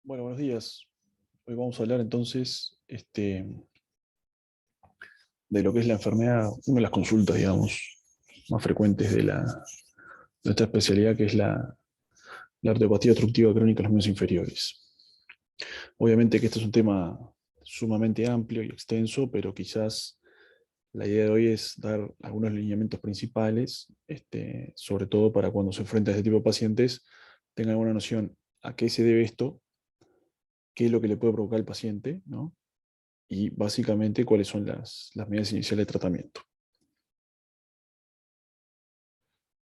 Bueno, buenos días. Hoy vamos a hablar entonces de lo que es la enfermedad, una de las consultas, digamos, más frecuentes de esta especialidad, que es la arteriopatía obstructiva crónica de los miembros inferiores. Obviamente que este es un tema sumamente amplio y extenso, pero quizás la idea de hoy es dar algunos lineamientos principales, sobre todo para cuando se enfrenta a este tipo de pacientes, tengan alguna noción a qué se debe esto, qué es lo que le puede provocar al paciente, ¿no? Y básicamente cuáles son las medidas iniciales de tratamiento.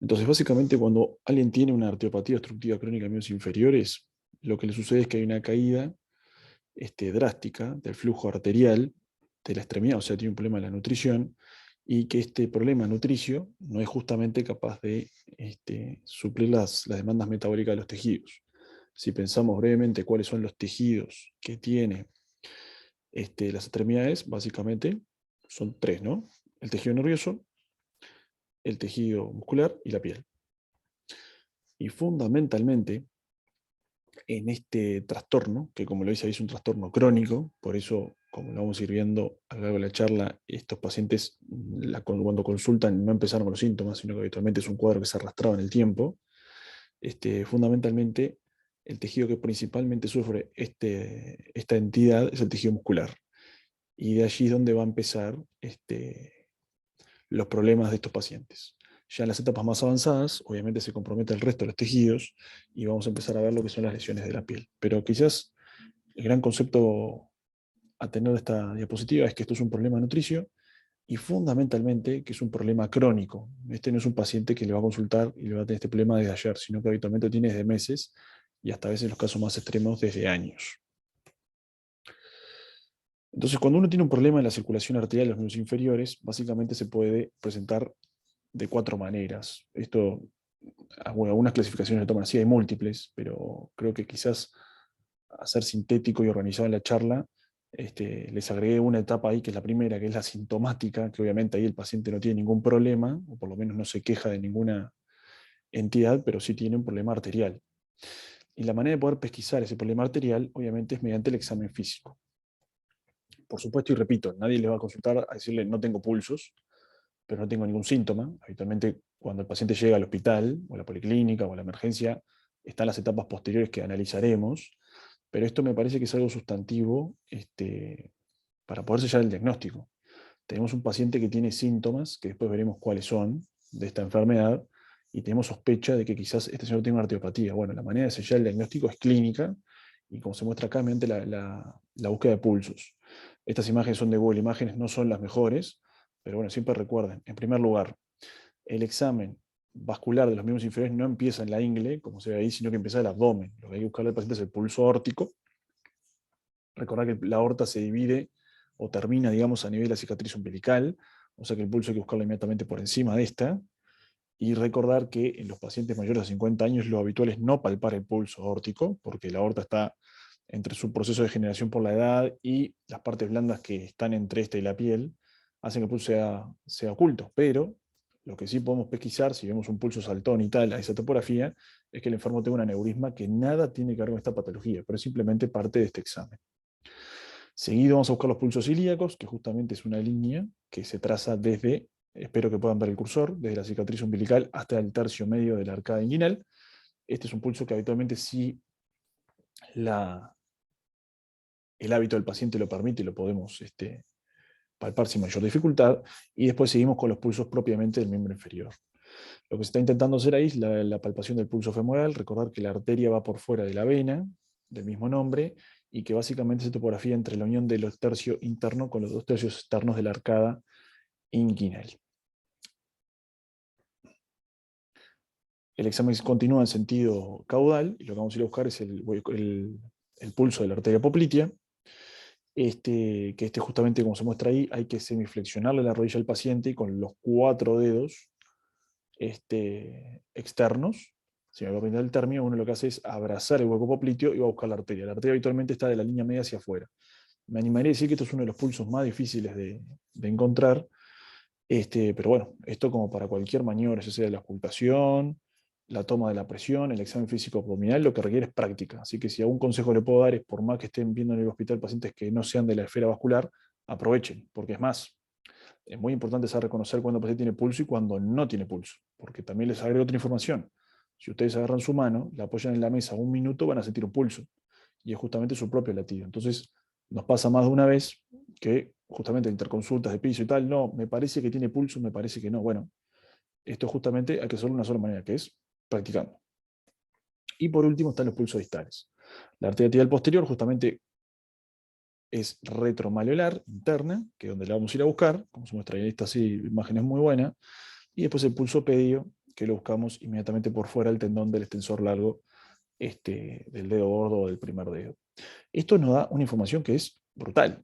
Entonces, básicamente, cuando alguien tiene una arteriopatía obstructiva crónica de miembros inferiores, lo que le sucede es que hay una caída drástica del flujo arterial de la extremidad, o sea, tiene un problema de la nutrición, y que este problema nutricio no es justamente capaz de suplir las demandas metabólicas de los tejidos. Si pensamos brevemente cuáles son los tejidos que tiene las extremidades, básicamente son tres, ¿no? El tejido nervioso, el tejido muscular y la piel. Y fundamentalmente, en este trastorno, que como lo dice ahí es un trastorno crónico, por eso, como lo vamos a ir viendo a lo largo de la charla, estos pacientes cuando consultan no empezaron con los síntomas, sino que habitualmente es un cuadro que se arrastraba en el tiempo. Fundamentalmente, el tejido que principalmente sufre esta entidad es el tejido muscular. Y de allí es donde va a empezar los problemas de estos pacientes. Ya en las etapas más avanzadas, obviamente se compromete el resto de los tejidos y vamos a empezar a ver lo que son las lesiones de la piel. Pero quizás el gran concepto a tener de esta diapositiva es que esto es un problema nutricio y fundamentalmente que es un problema crónico. Este no es un paciente que le va a consultar y le va a tener este problema desde ayer, sino que habitualmente tiene desde meses y hasta a veces en los casos más extremos desde años. Entonces, cuando uno tiene un problema en la circulación arterial de los miembros inferiores, básicamente se puede presentar de cuatro maneras. Esto, bueno, algunas clasificaciones lo toman así, hay múltiples, pero creo que quizás a ser sintético y organizado en la charla, les agregué una etapa ahí que es la primera, que es la sintomática, que obviamente ahí el paciente no tiene ningún problema, o por lo menos no se queja de ninguna entidad, pero sí tiene un problema arterial. Y la manera de poder pesquisar ese problema arterial, obviamente, es mediante el examen físico. Por supuesto, y repito, nadie les va a consultar a decirle no tengo pulsos, pero no tengo ningún síntoma. Habitualmente, cuando el paciente llega al hospital, o a la policlínica, o a la emergencia, están las etapas posteriores que analizaremos, pero esto me parece que es algo sustantivo para poder sellar el diagnóstico. Tenemos un paciente que tiene síntomas, que después veremos cuáles son, de esta enfermedad, y tenemos sospecha de que quizás este señor tiene una arteriopatía. Bueno, la manera de sellar el diagnóstico es clínica, y como se muestra acá, mediante la búsqueda de pulsos. Estas imágenes son de Google Imágenes, no son las mejores, pero bueno, siempre recuerden, en primer lugar, el examen vascular de los miembros inferiores no empieza en la ingle, como se ve ahí, sino que empieza en el abdomen. Lo que hay que buscarle al paciente es el pulso aórtico. Recordar que la aorta se divide o termina, digamos, a nivel de la cicatriz umbilical, o sea que el pulso hay que buscarlo inmediatamente por encima de esta. Y recordar que en los pacientes mayores de 50 años lo habitual es no palpar el pulso aórtico, porque la aorta está entre su proceso de generación por la edad y las partes blandas que están entre esta y la piel, hacen que el pulso sea oculto. Pero lo que sí podemos pesquisar, si vemos un pulso saltón y tal, a esa topografía, es que el enfermo tenga un aneurisma que nada tiene que ver con esta patología, pero es simplemente parte de este examen. Seguido vamos a buscar los pulsos ilíacos, que justamente es una línea que se traza desde, espero que puedan ver el cursor, desde la cicatriz umbilical hasta el tercio medio de la arcada inguinal. Este es un pulso que habitualmente si el hábito del paciente lo permite, lo podemos palpar sin mayor dificultad. Y después seguimos con los pulsos propiamente del miembro inferior. Lo que se está intentando hacer ahí es la palpación del pulso femoral, recordar que la arteria va por fuera de la vena, del mismo nombre, y que básicamente es topografía entre la unión de los tercios internos con los dos tercios externos de la arcada inguinal. El examen continúa en sentido caudal, y lo que vamos a ir a buscar es el pulso de la arteria poplitea, que justamente como se muestra ahí, hay que semiflexionarle la rodilla al paciente y con los 4 dedos externos, si me va a brindar el término, uno lo que hace es abrazar el hueco popliteo y va a buscar la arteria. La arteria habitualmente está de la línea media hacia afuera. Me animaría a decir que esto es uno de los pulsos más difíciles de encontrar, pero bueno, esto como para cualquier maniobra, ya sea de la ocultación, la toma de la presión, el examen físico abdominal, lo que requiere es práctica. Así que si algún consejo le puedo dar es, por más que estén viendo en el hospital pacientes que no sean de la esfera vascular, aprovechen, porque es más, es muy importante saber reconocer cuando el paciente tiene pulso y cuando no tiene pulso, porque también les agrego otra información. Si ustedes agarran su mano, la apoyan en la mesa un minuto, van a sentir un pulso, y es justamente su propio latido. Entonces, nos pasa más de una vez que justamente interconsultas de piso y tal, no, me parece que tiene pulso, me parece que no. Bueno, esto justamente hay que hacerlo de una sola manera, que es practicando. Y por último están los pulsos distales. La arteria tibial posterior justamente es retromaleolar interna, que es donde la vamos a ir a buscar, como se muestra en esta imagen es muy buena, y después el pulso pedio, que lo buscamos inmediatamente por fuera del tendón del extensor largo del dedo gordo o del primer dedo. Esto nos da una información que es brutal,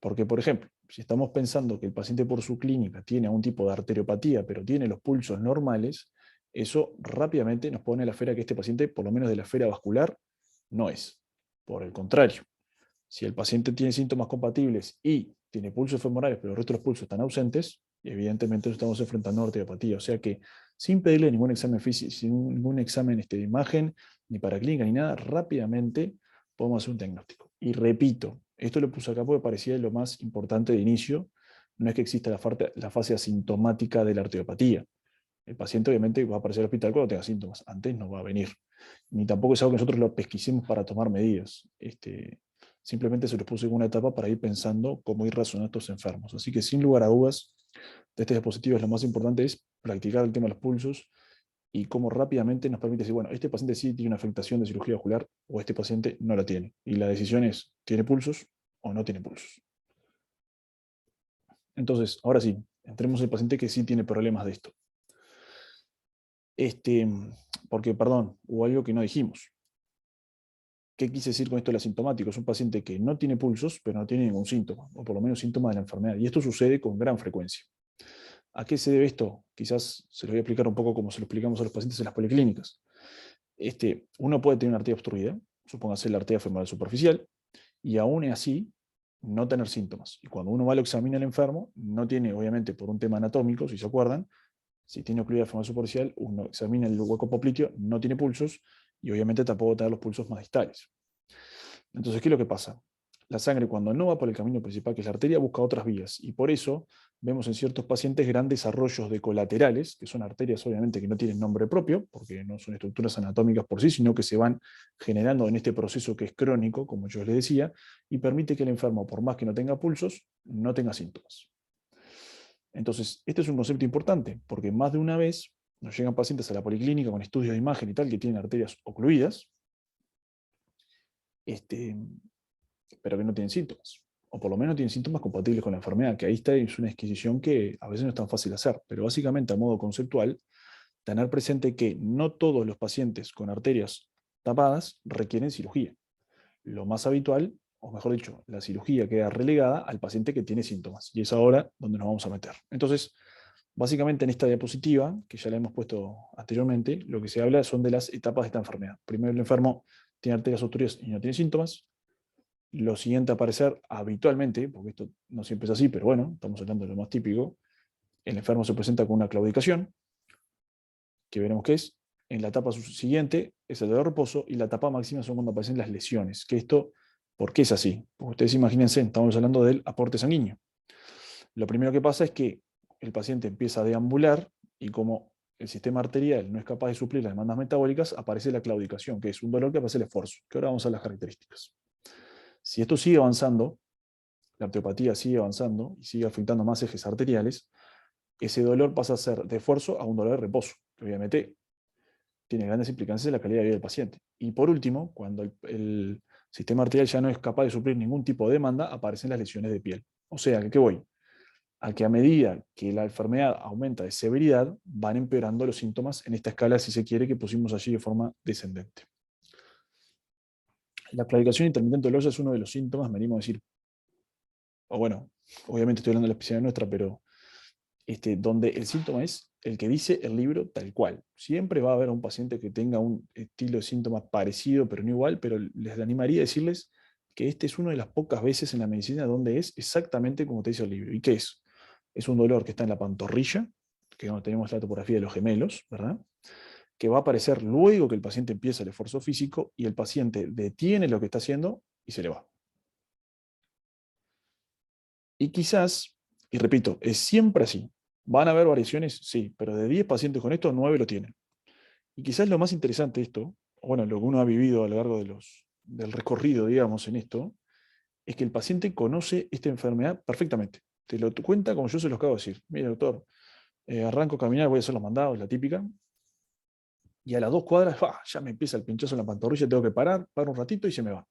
porque por ejemplo, si estamos pensando que el paciente por su clínica tiene algún tipo de arteriopatía, pero tiene los pulsos normales, eso rápidamente nos pone a la esfera que este paciente, por lo menos de la esfera vascular, no es. Por el contrario, si el paciente tiene síntomas compatibles y tiene pulsos femorales, pero el resto de los pulsos están ausentes, evidentemente estamos enfrentando a arteriopatía. O sea que sin pedirle ningún examen físico, sin ningún examen de imagen, ni para clínica, ni nada, rápidamente podemos hacer un diagnóstico. Y repito, esto lo puse acá porque parecía lo más importante de inicio, no es que exista la fase asintomática de la arteriopatía. El paciente obviamente va a aparecer al hospital cuando tenga síntomas, antes no va a venir. Ni tampoco es algo que nosotros lo pesquisemos para tomar medidas. Simplemente se los puse en una etapa para ir pensando cómo ir razonando a estos enfermos. Así que sin lugar a dudas, de este dispositivo lo más importante es practicar el tema de los pulsos y cómo rápidamente nos permite decir, bueno, este paciente sí tiene una afectación de cirugía vascular o este paciente no la tiene. Y la decisión es, ¿tiene pulsos o no tiene pulsos? Entonces, ahora sí, entremos en el paciente que sí tiene problemas de esto. Porque, perdón, hubo algo que no dijimos. ¿Qué quise decir con esto del asintomático? Es un paciente que no tiene pulsos, pero no tiene ningún síntoma, o por lo menos síntoma de la enfermedad. Y esto sucede con gran frecuencia. ¿A qué se debe esto? Quizás se lo voy a explicar un poco como se lo explicamos a los pacientes en las policlínicas. Uno puede tener una arteria obstruida, supóngase la arteria femoral superficial, y aún así no tener síntomas. Y cuando uno va a lo examina al enfermo, no tiene, obviamente, por un tema anatómico, si se acuerdan, si tiene ocluida femoral superficial, uno examina el hueco popliteo, no tiene pulsos, y obviamente tampoco tener los pulsos más distales. Entonces, ¿qué es lo que pasa? La sangre, cuando no va por el camino principal, que es la arteria, busca otras vías. Y por eso vemos en ciertos pacientes grandes arroyos de colaterales, que son arterias obviamente que no tienen nombre propio, porque no son estructuras anatómicas por sí, sino que se van generando en este proceso que es crónico, como yo les decía, y permite que el enfermo, por más que no tenga pulsos, no tenga síntomas. Entonces, este es un concepto importante, porque más de una vez nos llegan pacientes a la policlínica con estudios de imagen y tal, que tienen arterias ocluidas, pero que no tienen síntomas. O por lo menos tienen síntomas compatibles con la enfermedad, que ahí está, es una exquisición que a veces no es tan fácil hacer. Pero básicamente, a modo conceptual, tener presente que no todos los pacientes con arterias tapadas requieren cirugía. Lo más habitual, o mejor dicho, la cirugía queda relegada al paciente que tiene síntomas. Y es ahora donde nos vamos a meter. Entonces, básicamente en esta diapositiva, que ya la hemos puesto anteriormente, lo que se habla son de las etapas de esta enfermedad. Primero el enfermo tiene arterias obstruidas y no tiene síntomas. Lo siguiente a aparecer habitualmente, porque esto no siempre es así, pero bueno, estamos hablando de lo más típico, el enfermo se presenta con una claudicación, que veremos qué es. En la etapa siguiente es el de reposo y la etapa máxima son cuando aparecen las lesiones. Que esto, ¿por qué es así? Porque ustedes imagínense, estamos hablando del aporte sanguíneo. Lo primero que pasa es que el paciente empieza a deambular y como el sistema arterial no es capaz de suplir las demandas metabólicas, aparece la claudicación, que es un dolor que aparece el esfuerzo, que ahora vamos a ver las características. Si esto sigue avanzando, la arteriopatía sigue avanzando y sigue afectando más ejes arteriales, ese dolor pasa a ser de esfuerzo a un dolor de reposo, que obviamente tiene grandes implicancias en la calidad de vida del paciente. Y por último, cuando el sistema arterial ya no es capaz de suplir ningún tipo de demanda, aparecen las lesiones de piel. O sea, ¿qué voy? A que a medida que la enfermedad aumenta de severidad, van empeorando los síntomas en esta escala, si se quiere, que pusimos allí de forma descendente. La claudicación intermitente dolorosa es uno de los síntomas, me animo a decir, o bueno, obviamente estoy hablando de la especialidad nuestra, pero donde el síntoma es el que dice el libro tal cual. Siempre va a haber un paciente que tenga un estilo de síntomas parecido, pero no igual, pero les animaría a decirles que este es una de las pocas veces en la medicina donde es exactamente como te dice el libro. ¿Y qué es? Es un dolor que está en la pantorrilla, que no tenemos la topografía de los gemelos, ¿verdad? que va a aparecer luego que el paciente empieza el esfuerzo físico y el paciente detiene lo que está haciendo y se le va. Y quizás, y repito, es siempre así. ¿Van a haber variaciones? Sí, pero de 10 pacientes con esto, 9 lo tienen. Y quizás lo más interesante de esto, bueno, lo que uno ha vivido a lo largo del recorrido, digamos, en esto, es que el paciente conoce esta enfermedad perfectamente. Te lo cuenta como yo se los acabo de decir. Mira, doctor, arranco a caminar, voy a hacer los mandados, la típica, y a las 2 cuadras, ya me empieza el pinchazo en la pantorrilla, tengo que parar, paro un ratito y se me va.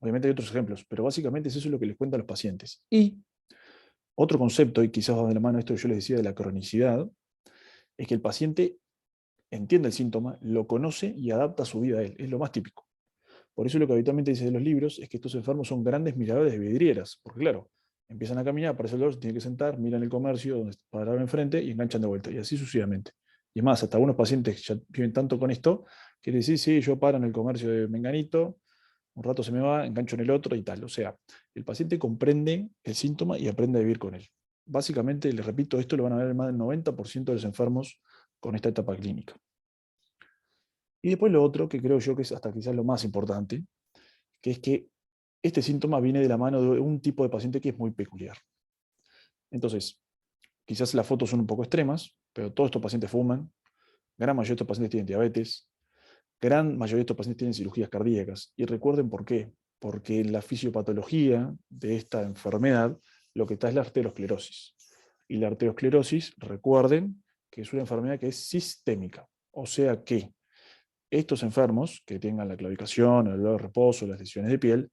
Obviamente hay otros ejemplos, pero básicamente es eso lo que les cuenta a los pacientes. Y otro concepto, y quizás va de la mano esto que yo les decía de la cronicidad, es que el paciente entiende el síntoma, lo conoce y adapta su vida a él. Es lo más típico. Por eso lo que habitualmente dice de los libros es que estos enfermos son grandes miradores de vidrieras, porque claro, empiezan a caminar, aparece el dolor, se tienen que sentar, miran el comercio donde pararon enfrente y enganchan de vuelta, y así sucesivamente. Y es más, hasta algunos pacientes ya viven tanto con esto, que decir, sí, yo paro en el comercio de Menganito, un rato se me va, engancho en el otro y tal. O sea, el paciente comprende el síntoma y aprende a vivir con él. Básicamente, les repito, esto lo van a ver más del 90% de los enfermos con esta etapa clínica. Y después lo otro, que creo yo que es hasta quizás lo más importante, que es que este síntoma viene de la mano de un tipo de paciente que es muy peculiar. Entonces, quizás las fotos son un poco extremas, pero todos estos pacientes fuman, gran mayoría de estos pacientes tienen diabetes, gran mayoría de estos pacientes tienen cirugías cardíacas. Y recuerden por qué. Porque en la fisiopatología de esta enfermedad lo que está es la arteriosclerosis. Y la arteriosclerosis, recuerden que es una enfermedad que es sistémica. O sea que estos enfermos que tengan la claudicación, el dolor de reposo, las lesiones de piel,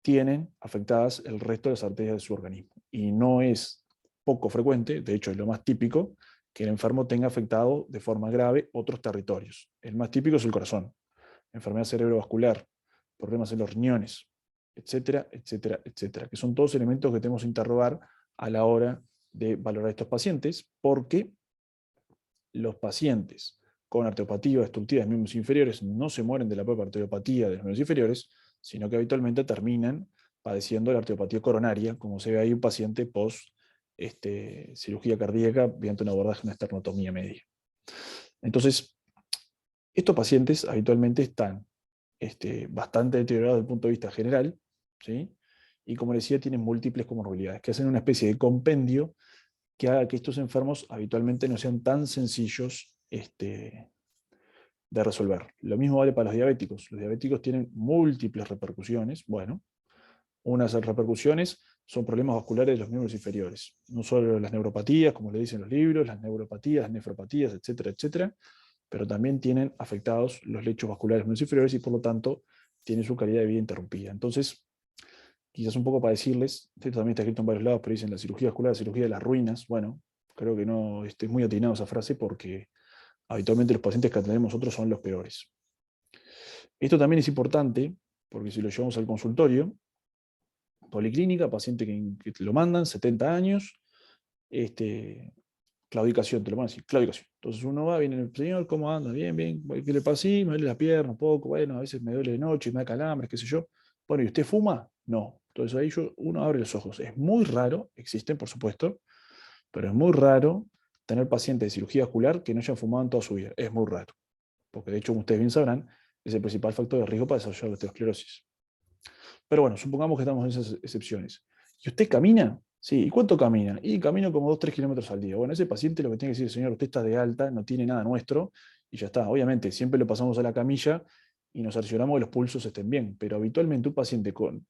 tienen afectadas el resto de las arterias de su organismo. Y no es poco frecuente, de hecho es lo más típico, que el enfermo tenga afectado de forma grave otros territorios. El más típico es el corazón, enfermedad cerebrovascular, problemas en los riñones, etcétera, etcétera, etcétera, que son todos elementos que tenemos que interrogar a la hora de valorar a estos pacientes, porque los pacientes con arteriopatía obstructiva de los miembros inferiores no se mueren de la propia arteriopatía de los miembros inferiores, sino que habitualmente terminan padeciendo la arteriopatía coronaria, como se ve ahí un paciente post cirugía cardíaca mediante un abordaje, una esternotomía media. Entonces, estos pacientes habitualmente están bastante deteriorados desde el punto de vista general, ¿sí? Y como decía, tienen múltiples comorbilidades, que hacen una especie de compendio que haga que estos enfermos habitualmente no sean tan sencillos de resolver. Lo mismo vale para los diabéticos. Los diabéticos tienen múltiples repercusiones. Bueno, unas repercusiones son problemas vasculares de los miembros inferiores. No solo las neuropatías, como le dicen los libros, las neuropatías, las nefropatías, etcétera, etcétera, pero también tienen afectados los lechos vasculares de los miembros inferiores y por lo tanto tienen su calidad de vida interrumpida. Entonces, quizás un poco para decirles, esto también está escrito en varios lados, pero dicen la cirugía vascular, la cirugía de las ruinas. Bueno, creo que no es muy atinado esa frase porque habitualmente los pacientes que atendemos nosotros son los peores. Esto también es importante porque si lo llevamos al consultorio, policlínica, paciente que te lo mandan, 70 años, claudicación, te lo van a decir, claudicación. Entonces uno va, viene el señor, ¿cómo anda? Bien, bien, ¿qué le pasa? Sí, me duele la pierna un poco, bueno, a veces me duele de noche, me da calambres, qué sé yo. Bueno, ¿y usted fuma? No. Entonces ahí uno abre los ojos. Es muy raro, existen por supuesto, pero es muy raro tener pacientes de cirugía vascular que no hayan fumado en toda su vida. Es muy raro. Porque de hecho, como ustedes bien sabrán, es el principal factor de riesgo para desarrollar la aterosclerosis. Pero bueno, supongamos que estamos en esas excepciones. ¿Y usted camina? Sí, ¿y cuánto camina? Y camino como 2-3 kilómetros al día. Bueno, ese paciente lo que tiene que decir, señor, usted está de alta, no tiene nada nuestro, y ya está. Obviamente, siempre lo pasamos a la camilla y nos cercioramos que los pulsos estén bien, pero habitualmente un paciente con,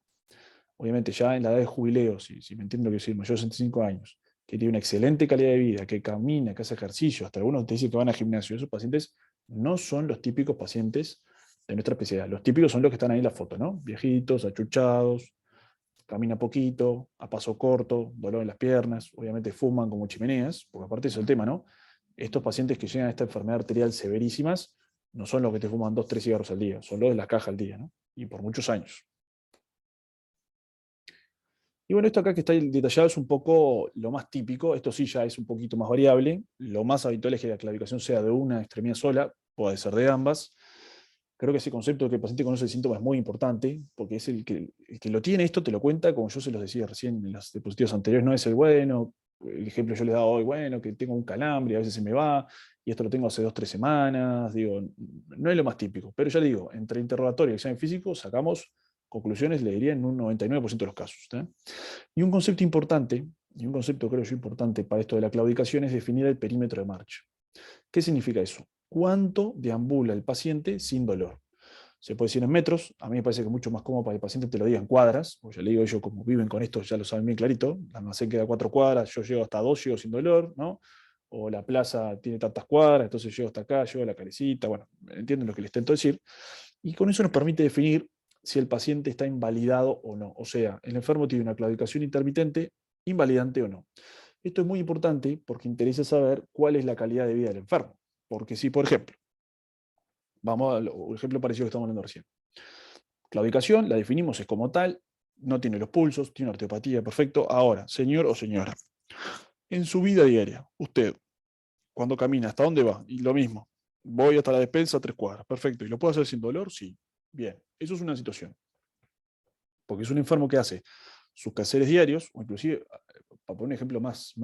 obviamente ya en la edad de jubileo, si me entiendo que decir, mayor de 65 años, que tiene una excelente calidad de vida, que camina, que hace ejercicio, hasta algunos te dicen que van al gimnasio, esos pacientes no son los típicos pacientes de nuestra especialidad. Los típicos son los que están ahí en la foto, ¿no? Viejitos, achuchados, camina poquito, a paso corto, dolor en las piernas, obviamente fuman como chimeneas, porque aparte eso es el tema, ¿no? Estos pacientes que llegan a esta enfermedad arterial severísimas no son los que te fuman 2-3 cigarros al día, son los de la caja al día, ¿no? Y por muchos años. Y bueno, esto acá que está detallado es un poco lo más típico, esto sí ya es un poquito más variable, lo más habitual es que la claudicación sea de una extremidad sola, puede ser de ambas. Creo que ese concepto de que el paciente conoce el síntoma es muy importante, porque es el que lo tiene esto, te lo cuenta, como yo se los decía recién en las diapositivas anteriores, no es el bueno, el ejemplo yo les daba hoy, bueno, que tengo un calambre, a veces se me va, y esto lo tengo hace 2, 3 semanas, digo, no es lo más típico, pero ya le digo, entre interrogatorio y examen físico sacamos conclusiones, le diría, en un 99% de los casos. ¿Tá? Y un concepto importante, y un concepto creo yo importante para esto de la claudicación es definir el perímetro de marcha. ¿Qué significa eso? ¿Cuánto deambula el paciente sin dolor? Se puede decir en metros, a mí me parece que es mucho más cómodo para el paciente te lo diga en cuadras, porque ya le digo, ellos como viven con esto ya lo saben bien clarito, el almacén queda 4 cuadras, yo llego hasta 2, llego sin dolor, ¿no? O la plaza tiene tantas cuadras, entonces llego hasta acá, llego a la carecita, bueno, entienden lo que les intento decir, y con eso nos permite definir si el paciente está invalidado o no, o sea, el enfermo tiene una claudicación intermitente, invalidante o no. Esto es muy importante porque interesa saber cuál es la calidad de vida del enfermo, porque si, por ejemplo, vamos al ejemplo parecido que estamos hablando recién, claudicación, la definimos, es como tal, no tiene los pulsos, tiene una arteriopatía, perfecto. Ahora, señor o señora, en su vida diaria, usted, cuando camina, ¿hasta dónde va? Y lo mismo, voy hasta la despensa 3 cuadras, perfecto. ¿Y lo puedo hacer sin dolor? Sí. Bien, eso es una situación. Porque es un enfermo que hace sus quehaceres diarios, o inclusive, para poner un ejemplo más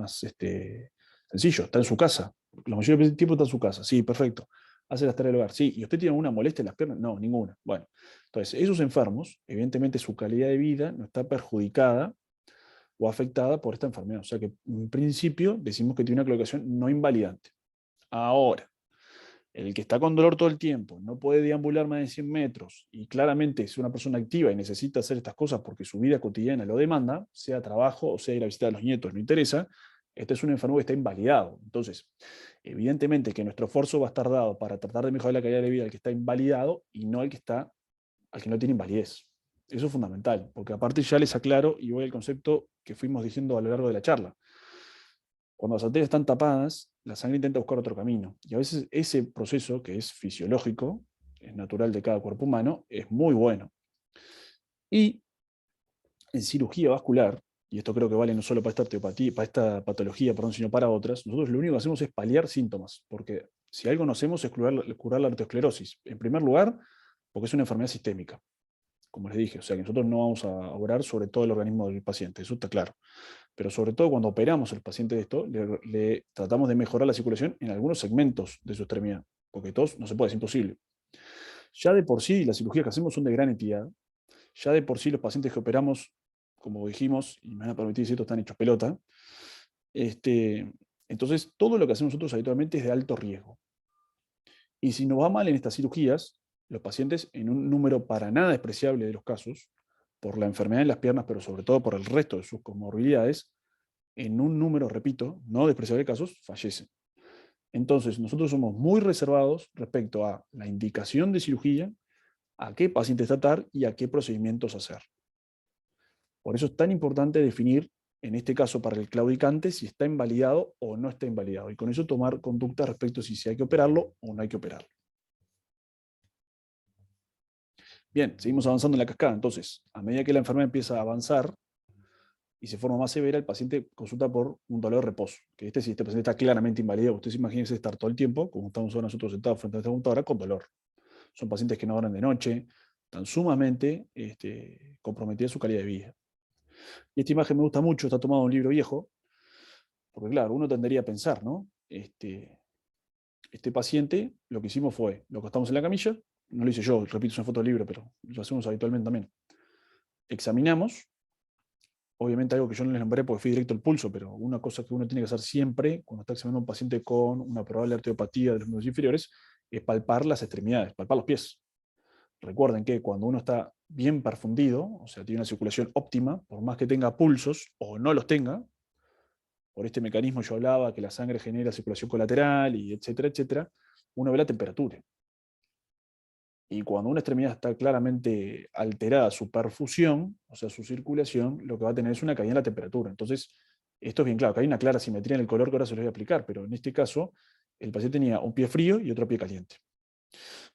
sencillo, está en su casa. La mayoría del tiempo está en su casa. Sí, perfecto. Hace las tareas del hogar. Sí. ¿Y usted tiene alguna molestia en las piernas? No, ninguna. Bueno, entonces, esos enfermos, evidentemente su calidad de vida no está perjudicada o afectada por esta enfermedad. O sea que, en principio, decimos que tiene una claudicación no invalidante. Ahora, el que está con dolor todo el tiempo, no puede deambular más de 100 metros y claramente es una persona activa y necesita hacer estas cosas porque su vida cotidiana lo demanda, sea trabajo o sea ir a visitar a los nietos, no interesa, este es un enfermo que está invalidado. Entonces, evidentemente que nuestro esfuerzo va a estar dado para tratar de mejorar la calidad de vida del que está invalidado y no al que no tiene invalidez. Eso es fundamental, porque aparte ya les aclaro y voy al concepto que fuimos diciendo a lo largo de la charla. Cuando las arterias están tapadas, la sangre intenta buscar otro camino. Y a veces ese proceso, que es fisiológico, es natural de cada cuerpo humano, es muy bueno. Y en cirugía vascular, y esto creo que vale no solo para esta arteriopatía, para esta patología, perdón, sino para otras, nosotros lo único que hacemos es paliar síntomas, porque si algo no hacemos es curar la arteriosclerosis. En primer lugar, porque es una enfermedad sistémica, como les dije, o sea que nosotros no vamos a orar sobre todo el organismo del paciente, eso está claro. Pero sobre todo cuando operamos al paciente de esto, le tratamos de mejorar la circulación en algunos segmentos de su extremidad, porque todos no se puede, es imposible. Ya de por sí, las cirugías que hacemos son de gran entidad, ya de por sí los pacientes que operamos, como dijimos, y me van a permitir decir esto, están hechos pelota, entonces todo lo que hacemos nosotros habitualmente es de alto riesgo. Y si nos va mal en estas cirugías, los pacientes, en un número para nada despreciable de los casos, por la enfermedad en las piernas, pero sobre todo por el resto de sus comorbilidades, en un número, repito, no despreciable de casos, fallecen. Entonces, nosotros somos muy reservados respecto a la indicación de cirugía, a qué pacientes tratar y a qué procedimientos hacer. Por eso es tan importante definir, en este caso para el claudicante, si está invalidado o no está invalidado. Y con eso tomar conducta respecto a si hay que operarlo o no hay que operarlo. Bien, seguimos avanzando en la cascada. Entonces, a medida que la enfermedad empieza a avanzar, y se forma más severa, el paciente consulta por un dolor de reposo. Que si este paciente está claramente inválido, ustedes imagínense estar todo el tiempo, como estamos ahora nosotros sentados frente a esta computadora, con dolor. Son pacientes que no duermen de noche, están sumamente comprometidas su calidad de vida. Y esta imagen me gusta mucho, está tomada de un libro viejo, porque claro, uno tendería a pensar, ¿no? Este paciente, lo que hicimos fue, lo acostamos en la camilla, no lo hice yo, repito, es una foto del libro, pero lo hacemos habitualmente también. Examinamos. Obviamente algo que yo no les nombré porque fui directo al pulso, pero una cosa que uno tiene que hacer siempre cuando está examinando a un paciente con una probable arteriopatía de los miembros inferiores es palpar las extremidades, palpar los pies. Recuerden que cuando uno está bien perfundido, o sea, tiene una circulación óptima, por más que tenga pulsos o no los tenga, por este mecanismo yo hablaba que la sangre genera circulación colateral y etcétera, etcétera, uno ve la temperatura. Y cuando una extremidad está claramente alterada su perfusión, o sea, su circulación, lo que va a tener es una caída en la temperatura. Entonces, esto es bien claro, que hay una clara simetría en el color que ahora se lo voy a aplicar, pero en este caso, el paciente tenía un pie frío y otro pie caliente.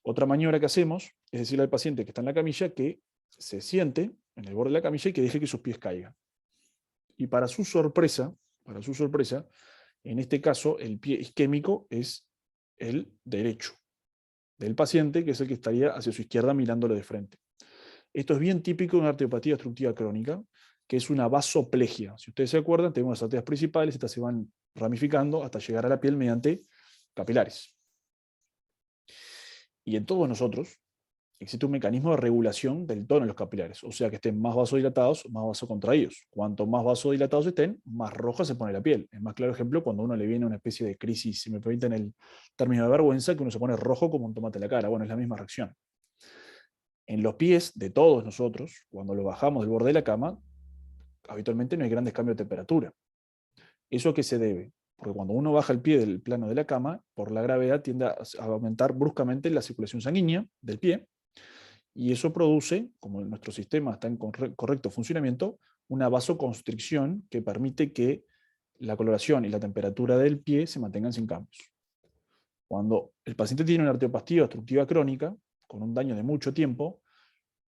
Otra maniobra que hacemos es decirle al paciente que está en la camilla que se siente en el borde de la camilla y que deje que sus pies caigan. Y para su sorpresa, en este caso, el pie isquémico es el derecho del paciente, que es el que estaría hacia su izquierda mirándolo de frente. Esto es bien típico de una arteriopatía obstructiva crónica, que es una vasoplegia. Si ustedes se acuerdan, tenemos las arterias principales, estas se van ramificando hasta llegar a la piel mediante capilares. Y en todos nosotros existe un mecanismo de regulación del tono de los capilares, o sea que estén más vasodilatados, más vasocontraídos. Cuanto más vasodilatados estén, más roja se pone la piel. El más claro ejemplo cuando a uno le viene una especie de crisis, si me permiten el término de vergüenza, que uno se pone rojo como un tomate en la cara. Bueno, es la misma reacción. En los pies de todos nosotros, cuando lo bajamos del borde de la cama, habitualmente no hay grandes cambios de temperatura. ¿Eso a qué se debe? Porque cuando uno baja el pie del plano de la cama, por la gravedad tiende a aumentar bruscamente la circulación sanguínea del pie, y eso produce, como nuestro sistema está en correcto funcionamiento, una vasoconstricción que permite que la coloración y la temperatura del pie se mantengan sin cambios. Cuando el paciente tiene una arteriopastía obstructiva crónica, con un daño de mucho tiempo,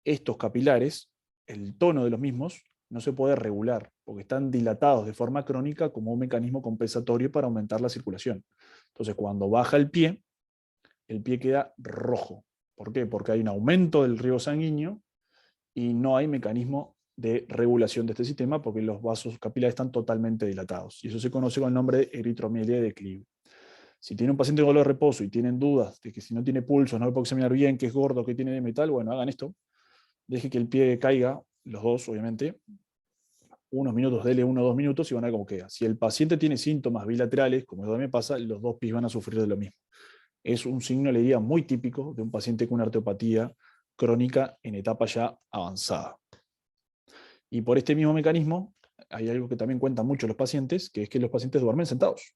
estos capilares, el tono de los mismos, no se puede regular, porque están dilatados de forma crónica como un mecanismo compensatorio para aumentar la circulación. Entonces, cuando baja el pie queda rojo. ¿Por qué? Porque hay un aumento del riego sanguíneo y no hay mecanismo de regulación de este sistema porque los vasos capilares están totalmente dilatados. Y eso se conoce con el nombre de eritromielía de declive. Si tiene un paciente con dolor de reposo y tienen dudas de que si no tiene pulso, no lo puede examinar bien, que es gordo, que tiene de metal, bueno, hagan esto. Deje que el pie caiga, los dos, obviamente, unos minutos, dele 1 o 2 minutos y van a ver cómo queda. Si el paciente tiene síntomas bilaterales, como eso me pasa, los dos pies van a sufrir de lo mismo. Es un signo, le diría, muy típico de un paciente con una arteriopatía crónica en etapa ya avanzada. Y por este mismo mecanismo, hay algo que también cuentan mucho los pacientes, que es que los pacientes duermen sentados,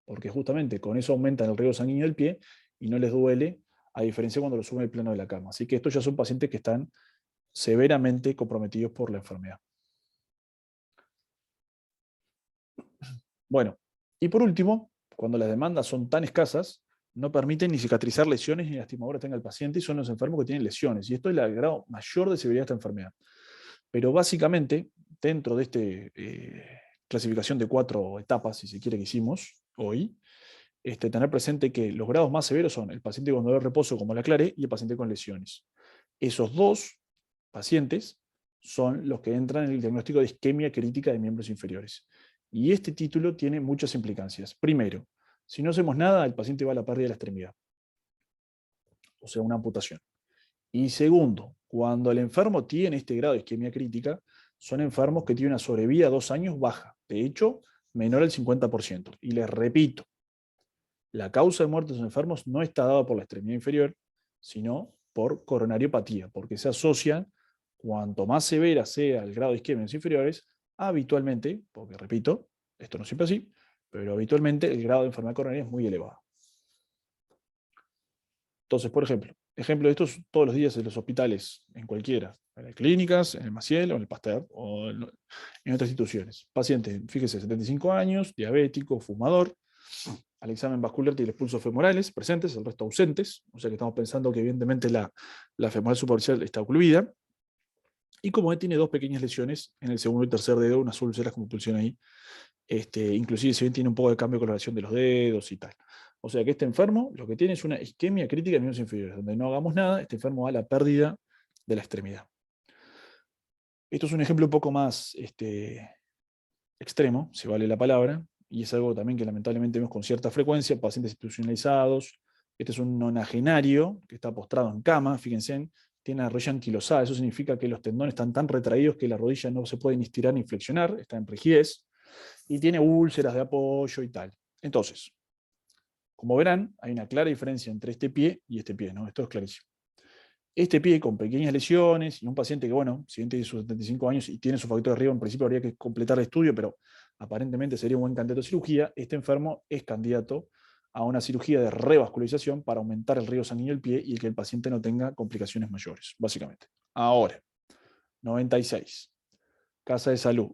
porque justamente con eso aumentan el riego sanguíneo del pie y no les duele, a diferencia cuando lo suben al plano de la cama. Así que estos ya son pacientes que están severamente comprometidos por la enfermedad. Bueno, y por último, cuando las demandas son tan escasas, no permiten ni cicatrizar lesiones ni lastimaduras tenga el paciente y son los enfermos que tienen lesiones. Y esto es el grado mayor de severidad de esta enfermedad. Pero básicamente, dentro de esta clasificación de 4 etapas, si se quiere, que hicimos hoy, tener presente que los grados más severos son el paciente con dolor de reposo, como la aclaré, y el paciente con lesiones. Esos dos pacientes son los que entran en el diagnóstico de isquemia crítica de miembros inferiores. Y este título tiene muchas implicancias. Primero, si no hacemos nada, el paciente va a la pérdida de la extremidad, o sea, una amputación. Y segundo, cuando el enfermo tiene este grado de isquemia crítica, son enfermos que tienen una sobrevida a 2 años baja, de hecho, menor al 50%. Y les repito, la causa de muerte de los enfermos no está dada por la extremidad inferior, sino por coronariopatía, porque se asocian, cuanto más severa sea el grado de isquemia en los inferiores, habitualmente, porque repito, esto no siempre así, pero habitualmente el grado de enfermedad coronaria es muy elevado. Entonces, por ejemplo de estos todos los días en los hospitales, en cualquiera, en las clínicas, en el Maciel o en el Pasteur o en otras instituciones. Paciente, fíjese, 75 años, diabético, fumador, al examen vascular tiene los pulsos femorales presentes, el resto ausentes, o sea que estamos pensando que evidentemente la femoral superficial está ocluida, y como él tiene 2 pequeñas lesiones en el segundo y tercer dedo, unas úlceras como pulsión ahí, inclusive si bien tiene un poco de cambio de coloración de los dedos y tal. O sea que este enfermo lo que tiene es una isquemia crítica de miembros inferiores, donde no hagamos nada, este enfermo va a la pérdida de la extremidad. Esto es un ejemplo un poco más extremo, si vale la palabra, y es algo también que lamentablemente vemos con cierta frecuencia, pacientes institucionalizados. Este es un nonagenario que está postrado en cama, fíjense, tiene la rodilla anquilosada, eso significa que los tendones están tan retraídos que la rodilla no se puede ni estirar ni flexionar, está en rigidez, y tiene úlceras de apoyo y tal. Entonces, como verán, hay una clara diferencia entre este pie y este pie, ¿no? Esto es clarísimo. Este pie con pequeñas lesiones y un paciente que, bueno, si bien tiene sus 75 años y tiene su factor de riesgo, en principio habría que completar el estudio, pero aparentemente sería un buen candidato a cirugía. Este enfermo es candidato a una cirugía de revascularización para aumentar el riego sanguíneo del pie y que el paciente no tenga complicaciones mayores, básicamente. Ahora, 96. Casa de salud.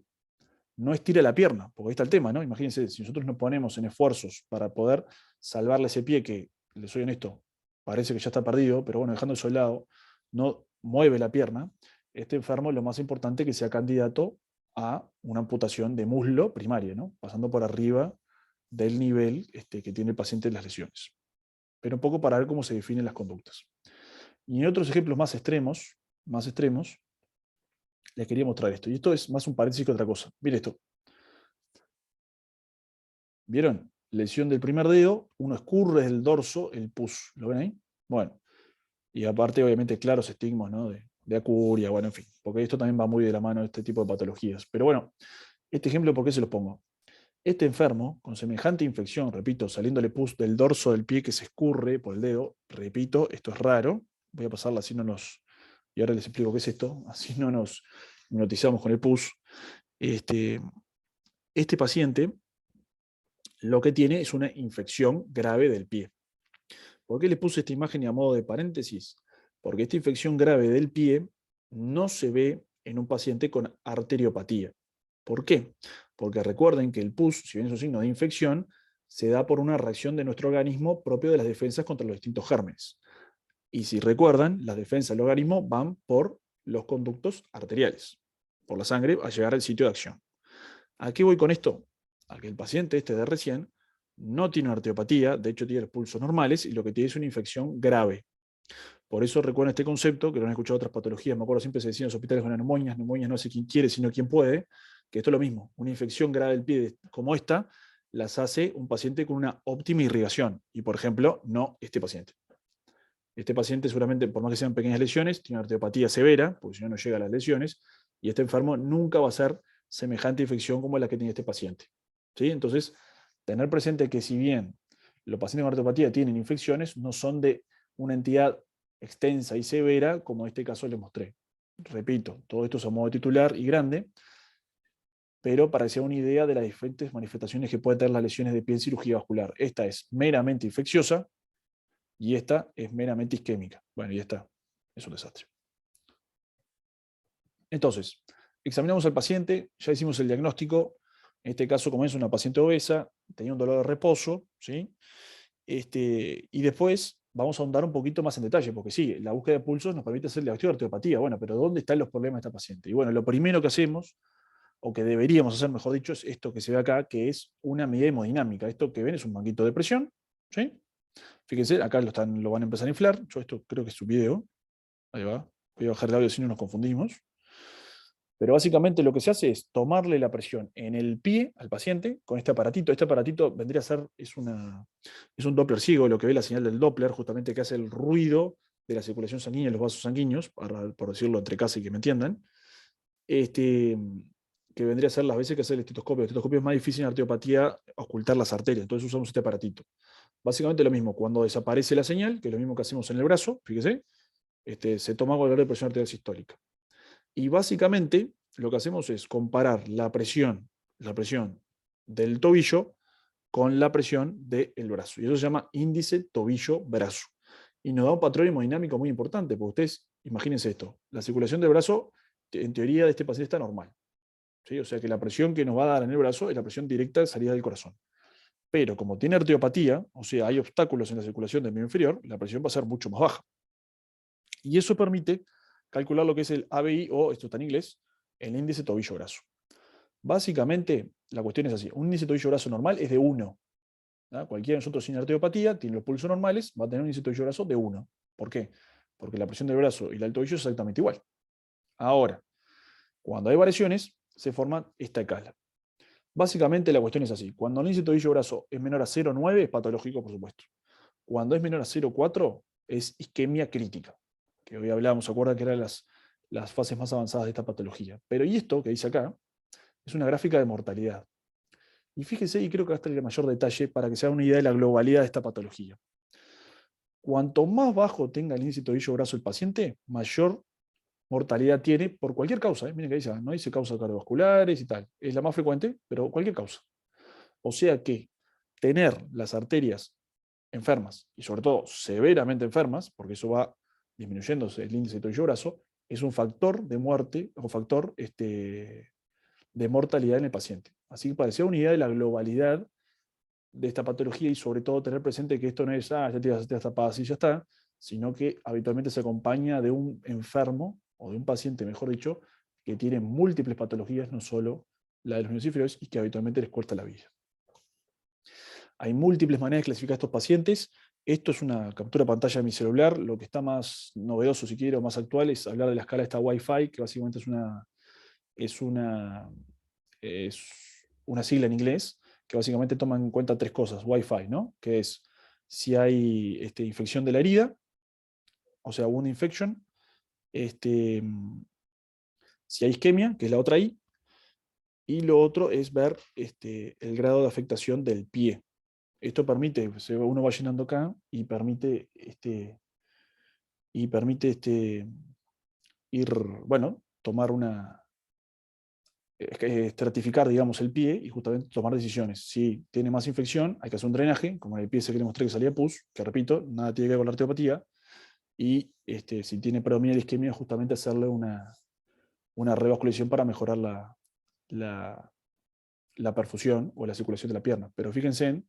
No estira la pierna, porque ahí está el tema, ¿no? Imagínense, si nosotros nos ponemos en esfuerzos para poder salvarle ese pie que, les soy honesto, parece que ya está perdido, pero bueno, dejando eso de lado, no mueve la pierna, este enfermo lo más importante es que sea candidato a una amputación de muslo primaria, ¿no? Pasando por arriba del nivel que tiene el paciente en las lesiones. Pero un poco para ver cómo se definen las conductas. Y en otros ejemplos más extremos, les quería mostrar esto. Y esto es más un paréntesis que otra cosa. Miren esto. ¿Vieron? Lesión del primer dedo, uno escurre del dorso, el pus. ¿Lo ven ahí? Bueno, y aparte, obviamente, claros estigmas, ¿no? De acuria, bueno, en fin, porque esto también va muy de la mano de este tipo de patologías. Pero bueno, este ejemplo, ¿por qué se los pongo? Este enfermo, con semejante infección, repito, saliéndole pus del dorso del pie que se escurre por el dedo, repito, esto es raro, voy a pasarla así no nos, y ahora les explico qué es esto, así no nos hipnotizamos con el pus. Este paciente lo que tiene es una infección grave del pie. ¿Por qué les puse esta imagen y a modo de paréntesis? Porque esta infección grave del pie no se ve en un paciente con arteriopatía. ¿Por qué? Porque recuerden que el pus, si bien es un signo de infección, se da por una reacción de nuestro organismo propio de las defensas contra los distintos gérmenes. Y si recuerdan, las defensas del organismo van por los conductos arteriales, por la sangre, a llegar al sitio de acción. ¿A qué voy con esto? A que el paciente este de recién no tiene arteriopatía, de hecho tiene los pulsos normales y lo que tiene es una infección grave. Por eso recuerden este concepto, que lo han escuchado otras patologías, me acuerdo siempre se decía en los hospitales con neumonias no hace quien quiere, sino quien puede, que esto es lo mismo, una infección grave del pie como esta, las hace un paciente con una óptima irrigación, y por ejemplo, no este paciente. Este paciente seguramente, por más que sean pequeñas lesiones, tiene una arteriopatía severa, porque si no, no llega a las lesiones, y este enfermo nunca va a ser semejante infección como la que tiene este paciente. ¿Sí? Entonces, tener presente que si bien los pacientes con arteriopatía tienen infecciones, no son de una entidad extensa y severa, como en este caso les mostré. Repito, todo esto es a modo titular y grande, pero para que se haga una idea de las diferentes manifestaciones que pueden tener las lesiones de pie en cirugía vascular. Esta es meramente infecciosa y esta es meramente isquémica. Bueno, y esta es un desastre. Entonces, examinamos al paciente, ya hicimos el diagnóstico. En este caso, como es una paciente obesa, tenía un dolor de reposo, ¿sí? Y después vamos a ahondar un poquito más en detalle, porque sí, la búsqueda de pulsos nos permite hacer el diagnóstico de arteriopatía. Bueno, pero ¿dónde están los problemas de esta paciente? Y bueno, lo primero que hacemos, o que deberíamos hacer, mejor dicho, es esto que se ve acá, que es una medida hemodinámica. Esto que ven es un banquito de presión, ¿sí? Fíjense, acá lo van a empezar a inflar. Yo esto creo que es su video. Ahí va. Voy a bajar el audio si no nos confundimos. Pero básicamente lo que se hace es tomarle la presión en el pie al paciente con este aparatito. Este aparatito vendría a ser, es un Doppler ciego, lo que ve la señal del Doppler, justamente que hace el ruido de la circulación sanguínea en los vasos sanguíneos, por decirlo entre casa y que me entiendan, que vendría a ser las veces que hace el estetoscopio. El estetoscopio es más difícil en arteriopatía ocultar las arterias, entonces usamos este aparatito. Básicamente lo mismo, cuando desaparece la señal, que es lo mismo que hacemos en el brazo, fíjese, se toma valor de presión arterial sistólica. Y básicamente lo que hacemos es comparar la presión del tobillo con la presión del brazo. Y eso se llama índice tobillo-brazo. Y nos da un patrón hemodinámico muy importante, porque ustedes, imagínense esto, la circulación del brazo, en teoría de este paciente está normal. ¿Sí? O sea que la presión que nos va a dar en el brazo es la presión directa de salida del corazón. Pero como tiene arteriopatía, o sea, hay obstáculos en la circulación del miembro inferior, la presión va a ser mucho más baja. Y eso permite calcular lo que es el ABI, o esto está en inglés, el índice tobillo-brazo. Básicamente, la cuestión es así. Un índice tobillo-brazo normal es de 1. Cualquiera de nosotros sin arteriopatía tiene los pulsos normales, va a tener un índice tobillo-brazo de 1. ¿Por qué? Porque la presión del brazo y la del tobillo es exactamente igual. Ahora, cuando hay variaciones, se forma esta escala. Básicamente la cuestión es así. Cuando el índice tobillo-brazo es menor a 0,9 es patológico, por supuesto. Cuando es menor a 0,4 es isquemia crítica, que hoy hablábamos, ¿se acuerdan que eran las fases más avanzadas de esta patología? Pero y esto que dice acá es una gráfica de mortalidad. Y fíjese, y creo que va a estar el mayor detalle para que se haga una idea de la globalidad de esta patología. Cuanto más bajo tenga el índice tobillo-brazo el paciente, mayor mortalidad tiene por cualquier causa. Miren que dice, no dice causas cardiovasculares y tal. Es la más frecuente, pero cualquier causa. O sea que tener las arterias enfermas, y sobre todo severamente enfermas, porque eso va disminuyéndose el índice de tobillo-brazo, es un factor de muerte o factor de mortalidad en el paciente. Así que para hacer una idea de la globalidad de esta patología y sobre todo tener presente que esto no es, ya te vas a tapar así y ya está, sino que habitualmente se acompaña de un enfermo, o de un paciente, mejor dicho, que tiene múltiples patologías, no solo la de los miembros inferiores, y que habitualmente les corta la vida. Hay múltiples maneras de clasificar a estos pacientes. Esto es una captura de pantalla de mi celular. Lo que está más novedoso, si quiero, más actual, es hablar de la escala esta Wi-Fi, que básicamente es una es una sigla en inglés que básicamente toma en cuenta tres cosas. Wi-Fi, ¿no? Que es si hay infección de la herida, o sea, wound infection, este, si hay isquemia, que es la otra I, y lo otro es ver el grado de afectación del pie. Esto permite, uno va llenando acá y permite ir, bueno, tomar estratificar, digamos, el pie y justamente tomar decisiones. Si tiene más infección, hay que hacer un drenaje, como en el pie ese que le mostré que salía pus, que repito, nada tiene que ver con la arteopatía, y si tiene predominio de isquemia, justamente hacerle una revascularización para mejorar la, la perfusión o la circulación de la pierna. Pero fíjense,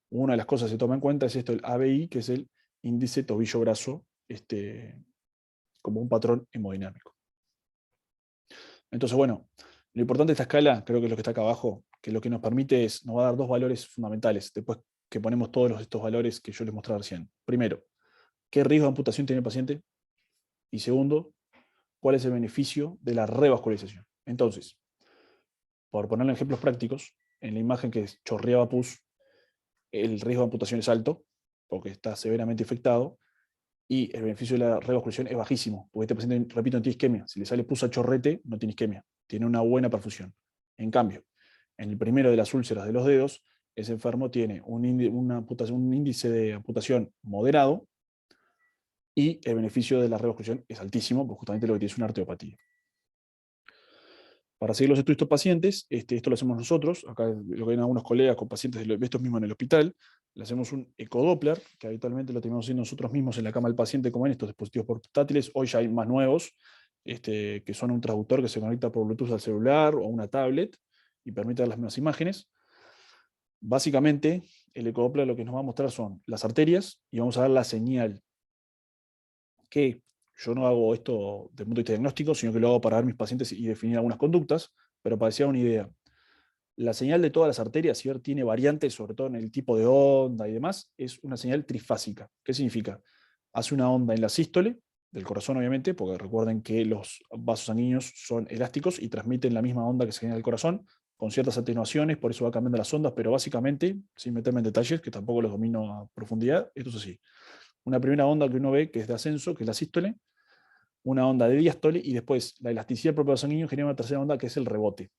una de las cosas que se toma en cuenta es esto, el ABI, que es el índice tobillo-brazo, como un patrón hemodinámico. Entonces, bueno, lo importante de esta escala, creo que es lo que está acá abajo, que lo que nos permite es, nos va a dar dos valores fundamentales, después que ponemos todos estos valores que yo les mostré recién. Primero, ¿qué riesgo de amputación tiene el paciente? Y segundo, ¿cuál es el beneficio de la revascularización? Entonces, por ponerle ejemplos prácticos, en la imagen que chorreaba pus, el riesgo de amputación es alto, porque está severamente infectado, y el beneficio de la revascularización es bajísimo, porque este paciente, repito, no tiene isquemia. Si le sale pus a chorrete, no tiene isquemia, tiene una buena perfusión. En cambio, en el primero de las úlceras de los dedos, ese enfermo tiene un índice de amputación moderado y el beneficio de la revascularización es altísimo, porque justamente lo que tiene es una arteopatía. Para seguir los estudios de estos pacientes, esto lo hacemos nosotros, acá lo ven algunos colegas con pacientes de estos mismos en el hospital, le hacemos un ecodoppler, que habitualmente lo tenemos haciendo nosotros mismos en la cama del paciente, como en estos dispositivos portátiles. Hoy ya hay más nuevos, que son un traductor que se conecta por Bluetooth al celular o a una tablet y permite ver las mismas imágenes. Básicamente, el ecodoppler lo que nos va a mostrar son las arterias y vamos a ver la señal, que yo no hago esto desde el punto de vista diagnóstico, sino que lo hago para ver mis pacientes y definir algunas conductas, pero para decir una idea. La señal de todas las arterias, si tiene variantes, sobre todo en el tipo de onda y demás, es una señal trifásica. ¿Qué significa? Hace una onda en la sístole, del corazón obviamente, porque recuerden que los vasos sanguíneos son elásticos y transmiten la misma onda que se genera en el corazón, con ciertas atenuaciones, por eso va cambiando las ondas, pero básicamente, sin meterme en detalles, que tampoco los domino a profundidad, esto es así. Una primera onda que uno ve que es de ascenso, que es la sístole, una onda de diástole, y después la elasticidad del propio vaso sanguíneo genera una tercera onda que es el rebote.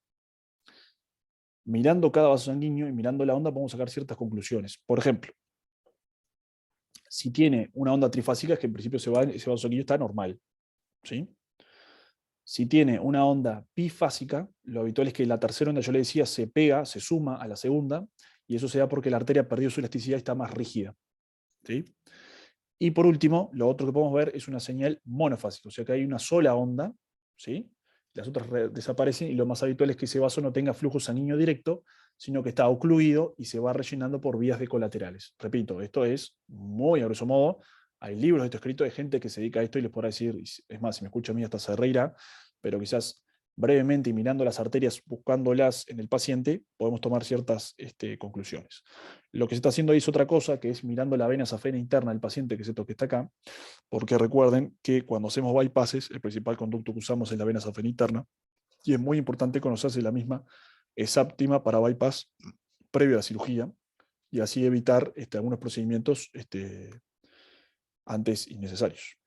Mirando cada vaso sanguíneo y mirando la onda podemos sacar ciertas conclusiones. Por ejemplo, si tiene una onda trifásica, es que en principio ese vaso sanguíneo está normal. ¿Sí? Si tiene una onda bifásica, lo habitual es que la tercera onda, yo le decía, se pega, se suma a la segunda, y eso se da porque la arteria perdió su elasticidad y está más rígida. ¿Sí? Y por último, lo otro que podemos ver es una señal monofásica, o sea que hay una sola onda, ¿sí? Las otras desaparecen, y lo más habitual es que ese vaso no tenga flujo sanguíneo directo, sino que está ocluido y se va rellenando por vías de colaterales. Repito, esto es muy a grosso modo. Hay libros de esto escrito de gente que se dedica a esto y les podrá decir, es más, si me escucha a mí hasta se reirá, pero quizás brevemente y mirando las arterias, buscándolas en el paciente, podemos tomar ciertas conclusiones. Lo que se está haciendo ahí es otra cosa, que es mirando la vena safena interna del paciente, que es esto que está acá, porque recuerden que cuando hacemos bypasses, el principal conducto que usamos es la vena safena interna, y es muy importante conocerse la misma exáptima para bypass previo a la cirugía, y así evitar algunos procedimientos antes innecesarios.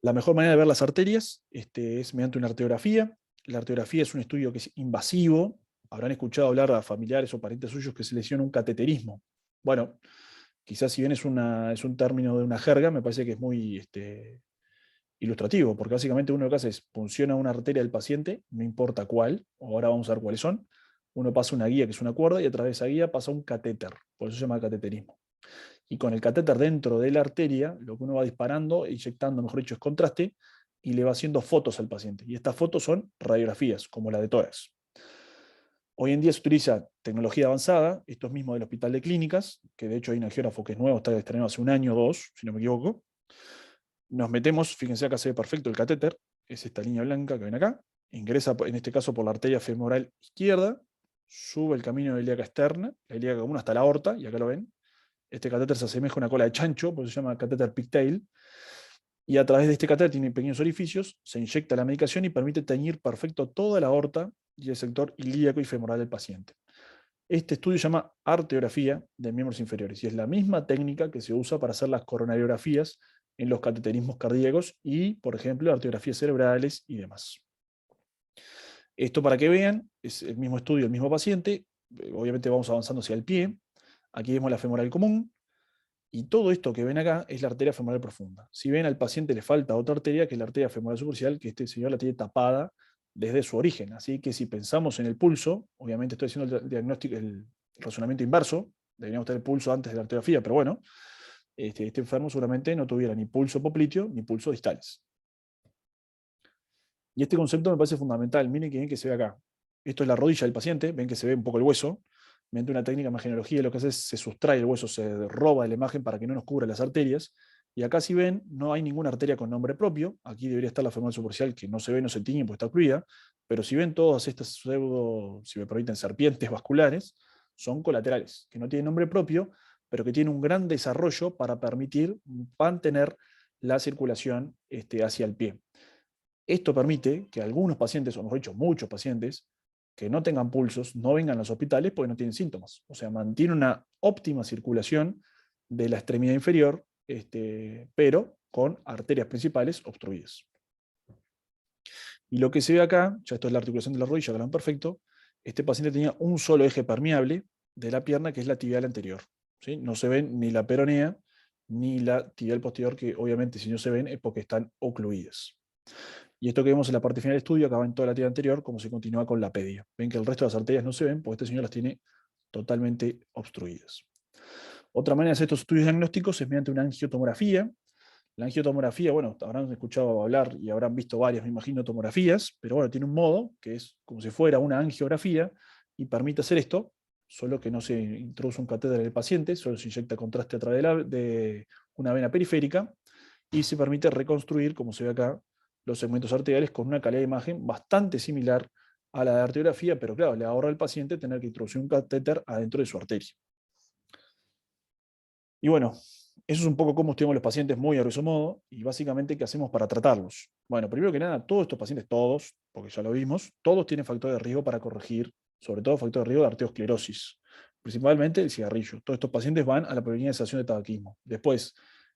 La mejor manera de ver las arterias es mediante una arteriografía. La arteriografía es un estudio que es invasivo. Habrán escuchado hablar a familiares o parientes suyos que se lesionó un cateterismo. Bueno, quizás si bien es un término de una jerga, me parece que es muy ilustrativo, porque básicamente uno lo que hace es funciona una arteria del paciente, no importa cuál, ahora vamos a ver cuáles son. Uno pasa una guía que es una cuerda y a través de esa guía pasa un catéter, por eso se llama cateterismo. Y con el catéter dentro de la arteria, lo que uno va disparando, inyectando, mejor dicho, es contraste, y le va haciendo fotos al paciente. Y estas fotos son radiografías, como la de tórax. Hoy en día se utiliza tecnología avanzada, esto es mismo del Hospital de Clínicas, que de hecho hay un angiógrafo que es nuevo, está estrenado hace un año o dos, si no me equivoco. Nos metemos, fíjense acá se ve perfecto el catéter, es esta línea blanca que ven acá, ingresa en este caso por la arteria femoral izquierda, sube el camino de la ilíaca externa, la ilíaca común hasta la aorta, y acá lo ven. Este catéter se asemeja a una cola de chancho, por eso se llama catéter pigtail. Y a través de este catéter, tiene pequeños orificios, se inyecta la medicación y permite teñir perfecto toda la aorta y el sector ilíaco y femoral del paciente. Este estudio se llama arteriografía de miembros inferiores y es la misma técnica que se usa para hacer las coronariografías en los cateterismos cardíacos y, por ejemplo, arteriografías cerebrales y demás. Esto para que vean, es el mismo estudio, el mismo paciente, obviamente vamos avanzando hacia el pie, aquí vemos la femoral común, y todo esto que ven acá es la arteria femoral profunda. Si ven, al paciente le falta otra arteria, que es la arteria femoral superficial, que este señor la tiene tapada desde su origen. Así que si pensamos en el pulso, obviamente estoy haciendo el diagnóstico, el razonamiento inverso, deberíamos tener el pulso antes de la arteriografía, pero bueno, este enfermo seguramente no tuviera ni pulso popliteo ni pulso distales. Y este concepto me parece fundamental. Miren que bien que se ve acá. Esto es la rodilla del paciente, ven que se ve un poco el hueso. Mediante una técnica de imagenología lo que hace es se sustrae el hueso, se roba de la imagen para que no nos cubra las arterias. Y acá si ven, no hay ninguna arteria con nombre propio. Aquí debería estar la femoral superficial, que no se ve, no se tiñe, porque está ocluida. Pero si ven todas estas pseudo, si me permiten, serpientes vasculares, son colaterales, que no tienen nombre propio, pero que tienen un gran desarrollo para permitir mantener la circulación hacia el pie. Esto permite que algunos pacientes, o mejor dicho, muchos pacientes, que no tengan pulsos, no vengan a los hospitales porque no tienen síntomas. O sea, mantiene una óptima circulación de la extremidad inferior, pero con arterias principales obstruidas. Y lo que se ve acá, ya esto es la articulación de la rodilla, que lo ven perfecto, este paciente tenía un solo eje permeable de la pierna, que es la tibial anterior. ¿Sí? No se ven ni la peronea ni la tibial posterior, que obviamente si no se ven es porque están ocluidas. Y esto que vemos en la parte final del estudio, acaba en toda la tibia anterior, como se continúa con la pedia. Ven que el resto de las arterias no se ven, porque este señor las tiene totalmente obstruidas. Otra manera de hacer estos estudios diagnósticos es mediante una angiotomografía. La angiotomografía, bueno, habrán escuchado hablar y habrán visto varias, me imagino, tomografías, pero bueno, tiene un modo que es como si fuera una angiografía y permite hacer esto, solo que no se introduce un catéter en el paciente, solo se inyecta contraste a través de una vena periférica y se permite reconstruir, como se ve acá, los segmentos arteriales con una calidad de imagen bastante similar a la de arteriografía, pero claro, le ahorra al paciente tener que introducir un catéter adentro de su arteria. Y bueno, eso es un poco cómo estudiamos los pacientes muy a grosso modo, y básicamente qué hacemos para tratarlos. Bueno, primero que nada, todos estos pacientes, todos, porque ya lo vimos, todos tienen factor de riesgo para corregir, sobre todo factor de riesgo de arteriosclerosis, principalmente el cigarrillo. Todos estos pacientes van a la prevenización de tabaquismo. Después,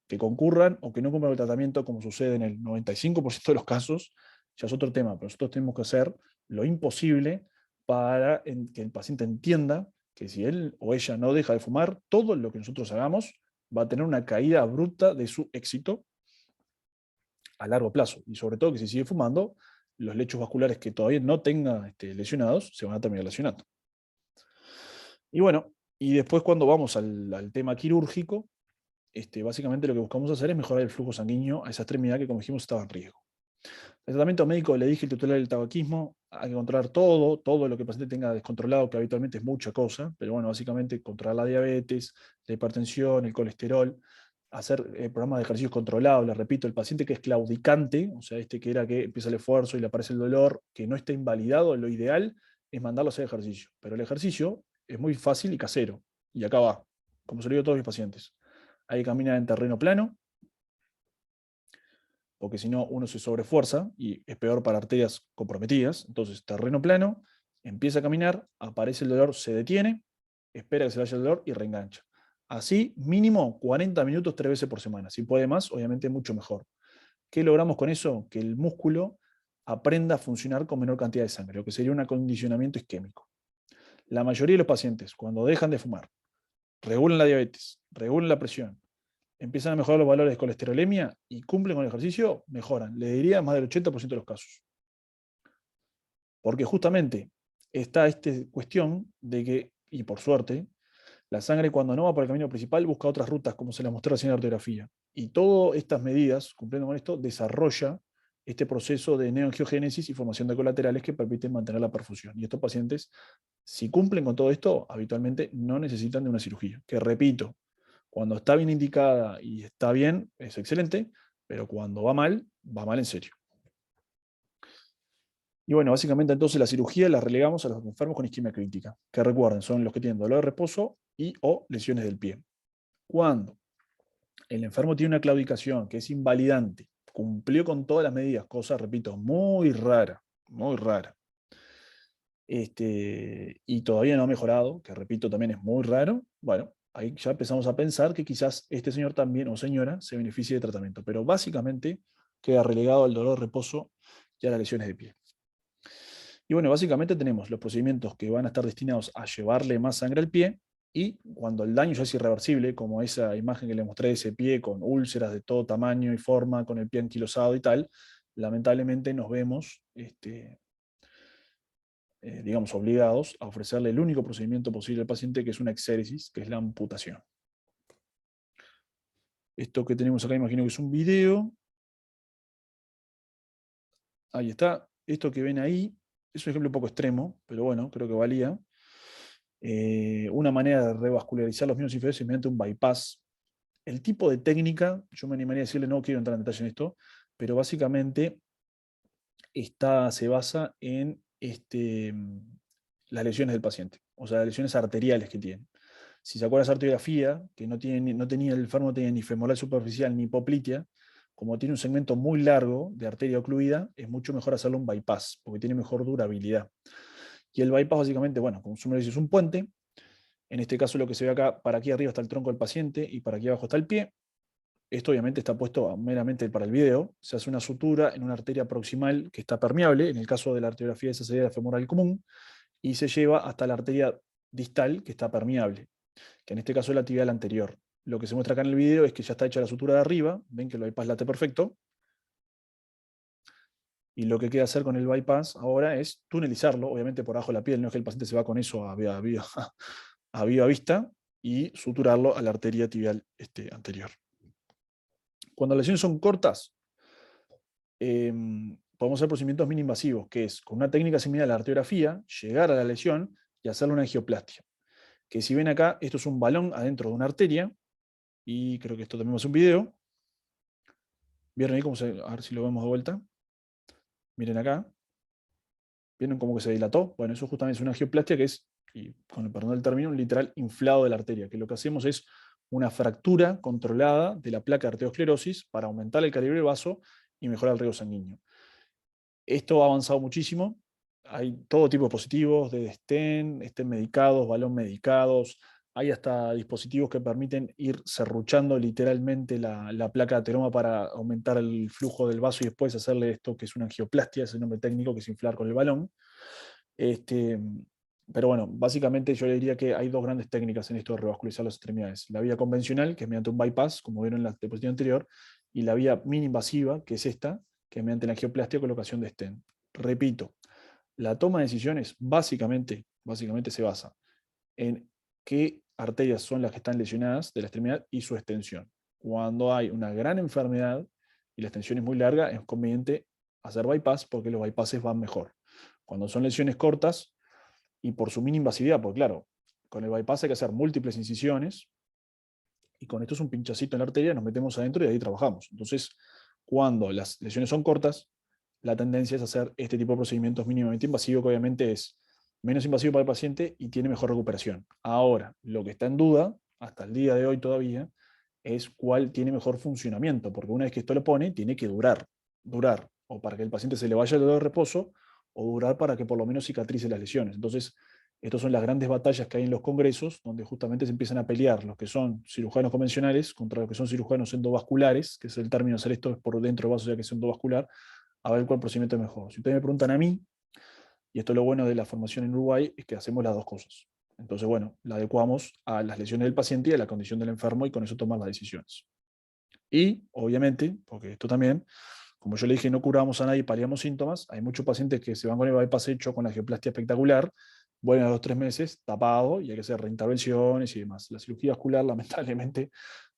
que concurran o que no cumplan el tratamiento, como sucede en el 95% de los casos, ya es otro tema, pero nosotros tenemos que hacer lo imposible para que el paciente entienda que si él o ella no deja de fumar, todo lo que nosotros hagamos va a tener una caída abrupta de su éxito a largo plazo. Y sobre todo que si sigue fumando, los lechos vasculares que todavía no tenga lesionados se van a terminar lesionando. Y bueno, y después cuando vamos al tema quirúrgico, básicamente lo que buscamos hacer es mejorar el flujo sanguíneo a esa extremidad que, como dijimos, estaba en riesgo. El tratamiento médico, le dije, el titular del tabaquismo, hay que controlar todo lo que el paciente tenga descontrolado, que habitualmente es mucha cosa, pero bueno, básicamente controlar la diabetes, la hipertensión, el colesterol, hacer programas de ejercicios controlados. Les repito, el paciente que es claudicante, o sea, que era que empieza el esfuerzo y le aparece el dolor, que no esté invalidado, lo ideal es mandarlo a hacer ejercicio. Pero el ejercicio es muy fácil y casero. Y acá va, como se lo digo a todos mis pacientes. Hay que caminar en terreno plano, porque si no uno se sobrefuerza y es peor para arterias comprometidas. Entonces, terreno plano, empieza a caminar, aparece el dolor, se detiene, espera que se vaya el dolor y reengancha. Así, mínimo 40 minutos 3 veces por semana. Si puede más, obviamente mucho mejor. ¿Qué logramos con eso? Que el músculo aprenda a funcionar con menor cantidad de sangre, lo que sería un acondicionamiento isquémico. La mayoría de los pacientes, cuando dejan de fumar, regulan la diabetes, regulan la presión, empiezan a mejorar los valores de colesterolemia y cumplen con el ejercicio, mejoran. Le diría más del 80% de los casos. Porque justamente está esta cuestión de que, y por suerte, la sangre cuando no va por el camino principal busca otras rutas, como se las mostró recién en la arteriografía. Y todas estas medidas, cumpliendo con esto, desarrolla este proceso de neoangiogénesis y formación de colaterales que permiten mantener la perfusión. Y estos pacientes, si cumplen con todo esto, habitualmente no necesitan de una cirugía. Que repito, cuando está bien indicada y está bien, es excelente, pero cuando va mal en serio. Y bueno, básicamente entonces la cirugía la relegamos a los enfermos con isquemia crítica, que recuerden, son los que tienen dolor de reposo y o lesiones del pie. Cuando el enfermo tiene una claudicación que es invalidante, cumplió con todas las medidas, cosa, repito, muy rara, muy rara. Y todavía no ha mejorado, que repito también es muy raro. Bueno, ahí ya empezamos a pensar que quizás este señor también o señora se beneficie de tratamiento, pero básicamente queda relegado al dolor de reposo y a las lesiones de pie. Y bueno, básicamente tenemos los procedimientos que van a estar destinados a llevarle más sangre al pie, y cuando el daño ya es irreversible, como esa imagen que le mostré de ese pie con úlceras de todo tamaño y forma, con el pie anquilosado y tal, lamentablemente nos vemos, digamos, obligados a ofrecerle el único procedimiento posible al paciente, que es una exéresis, que es la amputación. Esto que tenemos acá, imagino que es un video. Ahí está. Esto que ven ahí es un ejemplo un poco extremo, pero bueno, creo que valía. Una manera de revascularizar los miembros inferiores es mediante un bypass. El tipo de técnica, yo me animaría a decirle, no quiero entrar en detalle en esto, pero básicamente se basa en las lesiones del paciente, o sea, las lesiones arteriales que tiene. Si se acuerda esa arteriografía, que no tenía, el enfermo no tenía ni femoral superficial ni hipoplitea, como tiene un segmento muy largo de arteria ocluida, es mucho mejor hacerlo un bypass, porque tiene mejor durabilidad. Y el bypass básicamente, bueno, como su nombre dice, es un puente. En este caso lo que se ve acá, para aquí arriba está el tronco del paciente y para aquí abajo está el pie. Esto obviamente está puesto meramente para el video. Se hace una sutura en una arteria proximal que está permeable, en el caso de la arteriografía esa sería la femoral común, y se lleva hasta la arteria distal que está permeable, que en este caso es la tibial anterior. Lo que se muestra acá en el video es que ya está hecha la sutura de arriba, ven que el bypass late perfecto, y lo que queda hacer con el bypass ahora es tunelizarlo, obviamente por abajo de la piel, no es que el paciente se va con eso a viva vista, y suturarlo a la arteria tibial anterior. Cuando las lesiones son cortas, podemos hacer procedimientos mini-invasivos, que es con una técnica similar a la arteriografía, llegar a la lesión y hacerle una angioplastia. Que si ven acá, esto es un balón adentro de una arteria, y creo que esto también es un video. ¿Vieron ahí cómo a ver si lo vemos de vuelta? Miren acá. ¿Vieron cómo que se dilató? Bueno, eso justamente es una angioplastia, que es, y con el perdón del término, un literal inflado de la arteria, que lo que hacemos es una fractura controlada de la placa de arteriosclerosis para aumentar el calibre del vaso y mejorar el riego sanguíneo. Esto ha avanzado muchísimo. Hay todo tipo de dispositivos, de stent medicados, balón medicados. Hay hasta dispositivos que permiten ir serruchando literalmente la placa de ateroma para aumentar el flujo del vaso y después hacerle esto que es una angioplastia, es el nombre técnico, que es inflar con el balón. Este, pero bueno, básicamente yo le diría que hay dos grandes técnicas en esto de revascularizar las extremidades. La vía convencional, que es mediante un bypass, como vieron en la diapositiva anterior, y la vía mini-invasiva, que es esta, que es mediante la angioplastia o colocación de stent. Repito, la toma de decisiones básicamente se basa en qué arterias son las que están lesionadas de la extremidad y su extensión. Cuando hay una gran enfermedad y la extensión es muy larga, es conveniente hacer bypass porque los bypasses van mejor. Cuando son lesiones cortas y por su mínima invasividad, porque claro, con el bypass hay que hacer múltiples incisiones, y con esto es un pinchacito en la arteria, nos metemos adentro y ahí trabajamos. Entonces, cuando las lesiones son cortas, la tendencia es hacer este tipo de procedimientos mínimamente invasivos, que obviamente es menos invasivo para el paciente y tiene mejor recuperación. Ahora, lo que está en duda, hasta el día de hoy todavía, es cuál tiene mejor funcionamiento, porque una vez que esto lo pone, tiene que durar, o para que el paciente se le vaya el dolor de reposo, o durar para que por lo menos cicatrice las lesiones. Entonces, estas son las grandes batallas que hay en los congresos, donde justamente se empiezan a pelear los que son cirujanos convencionales contra los que son cirujanos endovasculares, que es el término hacer esto por dentro del vaso ya que es endovascular, a ver cuál procedimiento es mejor. Si ustedes me preguntan a mí, y esto es lo bueno de la formación en Uruguay, es que hacemos las dos cosas. Entonces, bueno, la adecuamos a las lesiones del paciente y a la condición del enfermo, y con eso tomar las decisiones. Y, obviamente, porque esto también, como yo le dije, no curamos a nadie, paliamos síntomas. Hay muchos pacientes que se van con el bypass hecho, con la geoplastia espectacular, vuelven a los 3 meses tapado y hay que hacer reintervenciones y demás. La cirugía vascular, lamentablemente,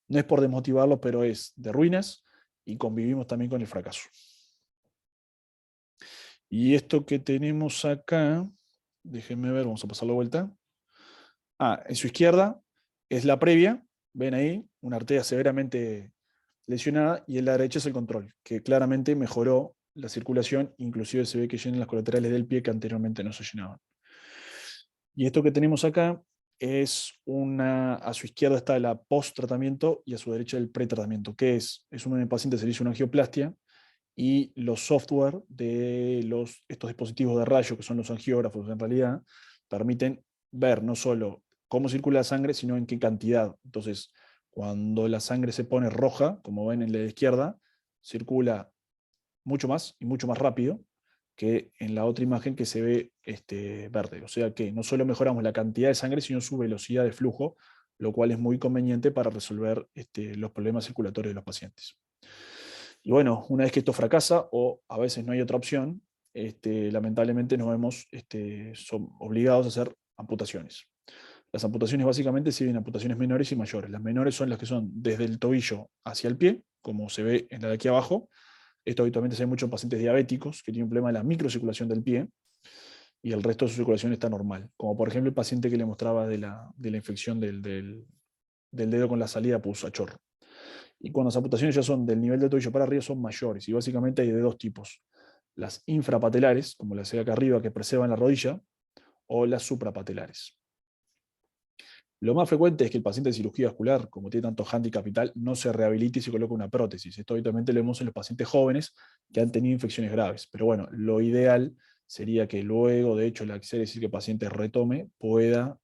no es por desmotivarlos, pero es de ruinas, y convivimos también con el fracaso. Y esto que tenemos acá, déjenme ver, vamos a pasar la vuelta. En su izquierda es la previa, ven ahí, una arteria severamente lesionada, y en la derecha es el control, que claramente mejoró la circulación, inclusive se ve que llenan las colaterales del pie que anteriormente no se llenaban. Y esto que tenemos acá es a su izquierda está la post-tratamiento y a su derecha el pre-tratamiento. ¿Qué es? Es un paciente que se le hizo una angioplastia, y los software de estos dispositivos de rayo, que son los angiógrafos en realidad, permiten ver no solo cómo circula la sangre, sino en qué cantidad. Entonces, cuando la sangre se pone roja, como ven en la izquierda, circula mucho más y mucho más rápido que en la otra imagen que se ve verde. O sea que no solo mejoramos la cantidad de sangre, sino su velocidad de flujo, lo cual es muy conveniente para resolver los problemas circulatorios de los pacientes. Y bueno, una vez que esto fracasa, o a veces no hay otra opción, lamentablemente nos vemos son obligados a hacer amputaciones. Las amputaciones básicamente sirven amputaciones menores y mayores. Las menores son las que son desde el tobillo hacia el pie, como se ve en la de aquí abajo. Esto habitualmente se ve mucho en pacientes diabéticos que tienen un problema de la microcirculación del pie y el resto de su circulación está normal. Como por ejemplo el paciente que le mostraba de la infección del dedo con la salida pus a chorro. Y cuando las amputaciones ya son del nivel del tobillo para arriba, son mayores. Y básicamente hay de dos tipos. Las infrapatelares, como las de acá arriba, que preservan la rodilla, o las suprapatelares. Lo más frecuente es que el paciente de cirugía vascular, como tiene tanto hándicap y tal, no se rehabilite y se coloque una prótesis. Esto habitualmente lo vemos en los pacientes jóvenes que han tenido infecciones graves. Pero bueno, lo ideal sería que luego, de hecho, quiere decir que el paciente retome, pueda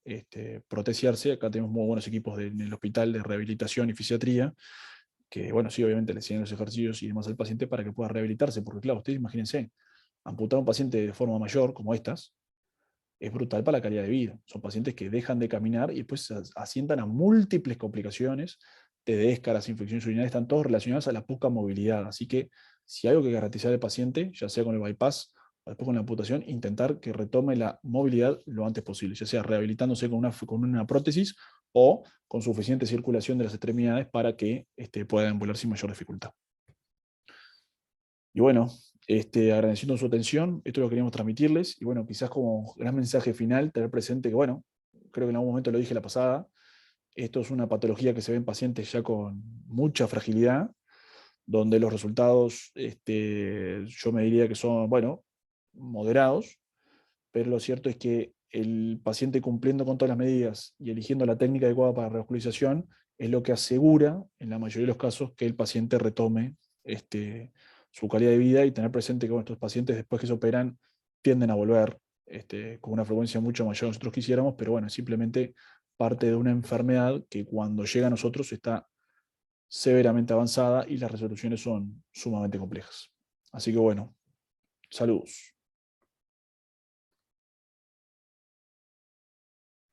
protesiarse. Acá tenemos muy buenos equipos en el hospital de rehabilitación y fisiatría, que, bueno, sí, obviamente le enseñan los ejercicios y demás al paciente para que pueda rehabilitarse, porque claro, ustedes imagínense, amputar a un paciente de forma mayor, como estas, es brutal para la calidad de vida. Son pacientes que dejan de caminar y después se asientan a múltiples complicaciones de escaras, infecciones urinarias, están todos relacionados a la poca movilidad. Así que si hay algo que garantizar al paciente, ya sea con el bypass o después con la amputación, intentar que retome la movilidad lo antes posible, ya sea rehabilitándose con una prótesis o con suficiente circulación de las extremidades para que pueda deambular sin mayor dificultad. Y bueno, agradeciendo su atención, esto lo queríamos transmitirles, y bueno, quizás como gran mensaje final, tener presente que, bueno, creo que en algún momento lo dije la pasada, esto es una patología que se ve en pacientes ya con mucha fragilidad, donde los resultados, yo me diría que son, bueno, moderados, pero lo cierto es que el paciente cumpliendo con todas las medidas y eligiendo la técnica adecuada para la revascularización es lo que asegura, en la mayoría de los casos, que el paciente retome su calidad de vida, y tener presente que estos pacientes, después que se operan, tienden a volver con una frecuencia mucho mayor que nosotros quisiéramos, pero bueno, simplemente parte de una enfermedad que cuando llega a nosotros está severamente avanzada y las resoluciones son sumamente complejas. Así que bueno, saludos.